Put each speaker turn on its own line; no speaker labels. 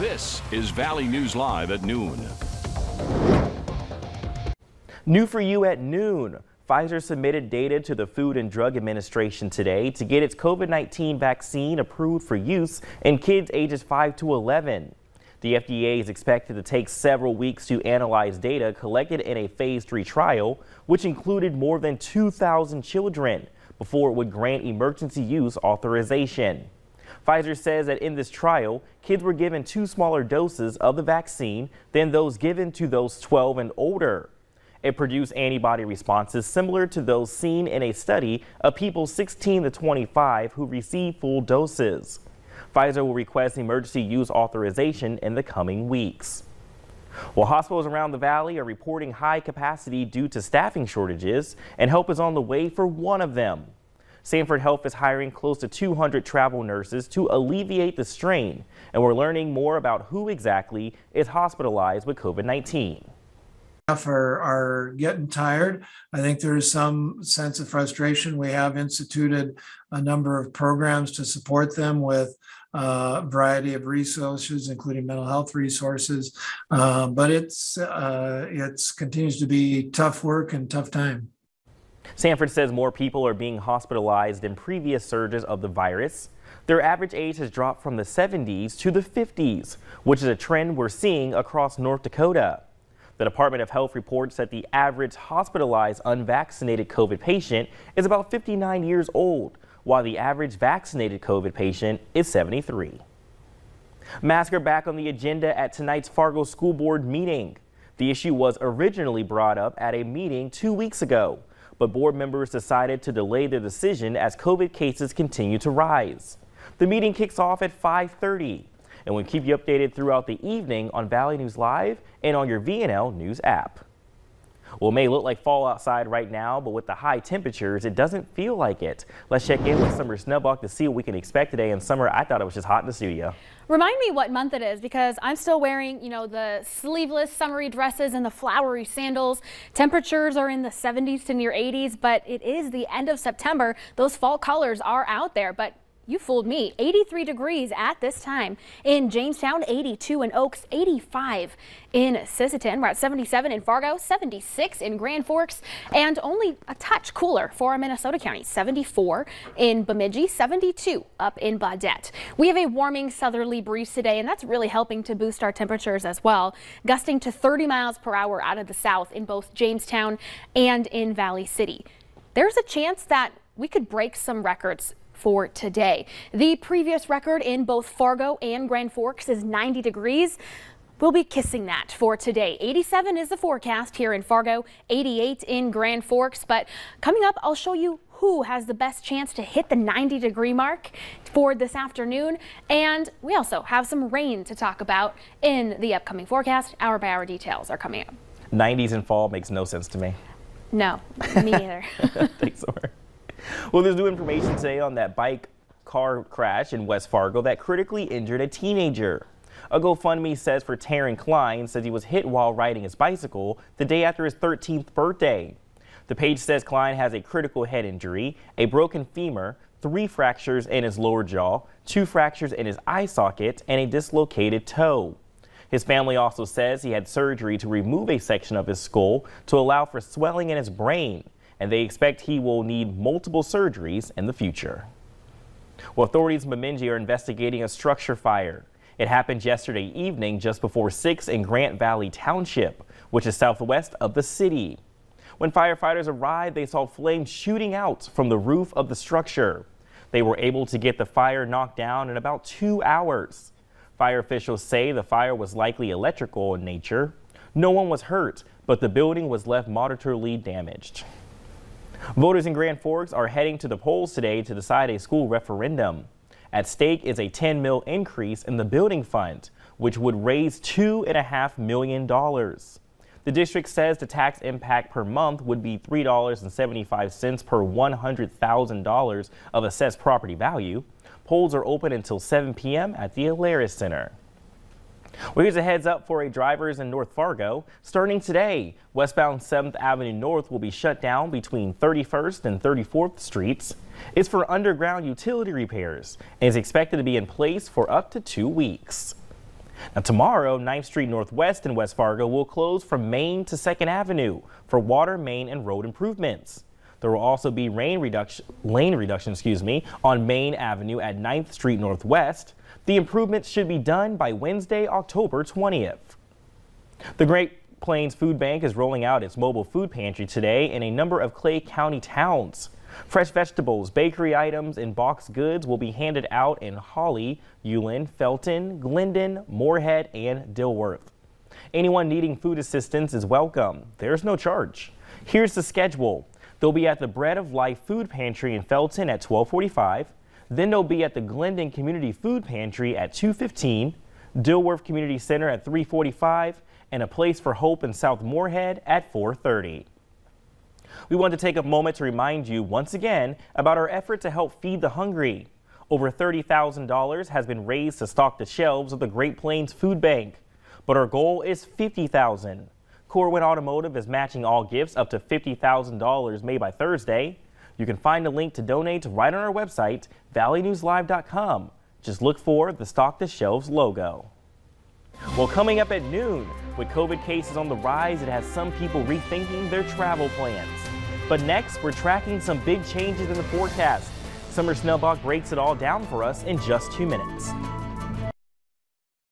This is Valley News Live at noon.
New for you at noon. Pfizer submitted data to the Food and Drug Administration today to get its COVID-19 vaccine approved for use in kids ages 5 to 11. The FDA is expected to take several weeks to analyze data collected in a phase 3 trial, which included more than 2,000 children, before it would grant emergency use authorization. Pfizer says that in this trial, kids were given 2 smaller doses of the vaccine than those given to those 12 and older. It produced antibody responses similar to those seen in a study of people 16 to 25 who received full doses. Pfizer will request emergency use authorization in the coming weeks. Well, hospitals around the valley are reporting high capacity due to staffing shortages, and help is on the way for one of them. Sanford Health is hiring close to 200 travel nurses to alleviate the strain, and we're learning more about who exactly is hospitalized with COVID-19.
Are getting tired. I think there is some sense of frustration. We have instituted a number of programs to support them with a variety of resources, including mental health resources. But it's continues to be tough work and tough time.
Sanford says more people are being hospitalized than previous surges of the virus. Their average age has dropped from the 70s to the 50s, which is a trend we're seeing across North Dakota. The Department of Health reports that the average hospitalized unvaccinated COVID patient is about 59 years old, while the average vaccinated COVID patient is 73. Masks are back on the agenda at tonight's Fargo School Board meeting. The issue was originally brought up at a meeting 2 weeks ago, but board members decided to delay their decision as COVID cases continue to rise. The meeting kicks off at 5:30. And we'll keep you updated throughout the evening on Valley News Live and on your VNL News app. Well, it may look like fall outside right now, but with the high temperatures, it doesn't feel like it. Let's check in with Summer Snubbuck to see what we can expect today. And Summer, I thought it was just hot in the studio.
Remind me what month it is, because I'm still wearing, the sleeveless summery dresses and the flowery sandals. Temperatures are in the 70s to near 80s, but it is the end of September. Those fall colors are out there, but you fooled me. 83 degrees at this time in Jamestown, 82 in Oaks, 85 in Sisseton. We're at 77 in Fargo, 76 in Grand Forks, and only a touch cooler for our Minnesota counties. 74 in Bemidji, 72 up in Baudette. We have a warming southerly breeze today, and that's really helping to boost our temperatures as well, gusting to 30 miles per hour out of the south in both Jamestown and in Valley City. There's a chance that we could break some records for today. The previous record in both Fargo and Grand Forks is 90 degrees. We'll be kissing that for today. 87 is the forecast here in Fargo, 88 in Grand Forks. But coming up, I'll show you who has the best chance to hit the 90-degree mark for this afternoon. And we also have some rain to talk about in the upcoming forecast. Hour-by-hour details are coming up.
90s in fall makes no sense to me.
No, me neither.
Thanks, Summer. Well, there's new information today on that bike car crash in West Fargo that critically injured a teenager. A GoFundMe says for Taryn Klein says he was hit while riding his bicycle the day after his 13th birthday. The page says Klein has a critical head injury, a broken femur, 3 fractures in his lower jaw, 2 fractures in his eye socket, and a dislocated toe. His family also says he had surgery to remove a section of his skull to allow for swelling in his brain, and they expect he will need multiple surgeries in the future. Well, authorities in Bemidji are investigating a structure fire. It happened yesterday evening just before 6 in Grant Valley Township, which is southwest of the city. When firefighters arrived, they saw flames shooting out from the roof of the structure. They were able to get the fire knocked down in about 2 hours. Fire officials say the fire was likely electrical in nature. No one was hurt, but the building was left moderately damaged. Voters in Grand Forks are heading to the polls today to decide a school referendum. At stake is a $10 million increase in the building fund, which would raise $2.5 million. The district says the tax impact per month would be $3.75 per $100,000 of assessed property value. Polls are open until 7 p.m. at the Alaris Center. Well, here's a heads up for drivers in North Fargo. Starting today, westbound 7th Avenue North will be shut down between 31st and 34th Streets. It's for underground utility repairs and is expected to be in place for up to 2 weeks. Now tomorrow, 9th Street Northwest in West Fargo will close from Main to 2nd Avenue for water, main, and road improvements. There will also be lane reduction on Main Avenue at 9th Street Northwest. The improvements should be done by Wednesday, October 20th. The Great Plains Food Bank is rolling out its mobile food pantry today in a number of Clay County towns. Fresh vegetables, bakery items, and boxed goods will be handed out in Holly, Ulen, Felton, Glendon, Moorhead, and Dilworth. Anyone needing food assistance is welcome. There's no charge. Here's the schedule. They'll be at the Bread of Life Food Pantry in Felton at 12:45. Then they'll be at the Glendon Community Food Pantry at 2:15, Dilworth Community Center at 3:45, and a Place for Hope in South Moorhead at 4:30. We want to take a moment to remind you once again about our effort to help feed the hungry. Over $30,000 has been raised to stock the shelves of the Great Plains Food Bank, but our goal is $50,000. Corwin Automotive is matching all gifts up to $50,000 made by Thursday. You can find a link to donate right on our website, valleynewslive.com. Just look for the Stock the Shelves logo. Well, coming up at noon, with COVID cases on the rise, it has some people rethinking their travel plans. But next, we're tracking some big changes in the forecast. Summer Snellbach breaks it all down for us in just 2 minutes.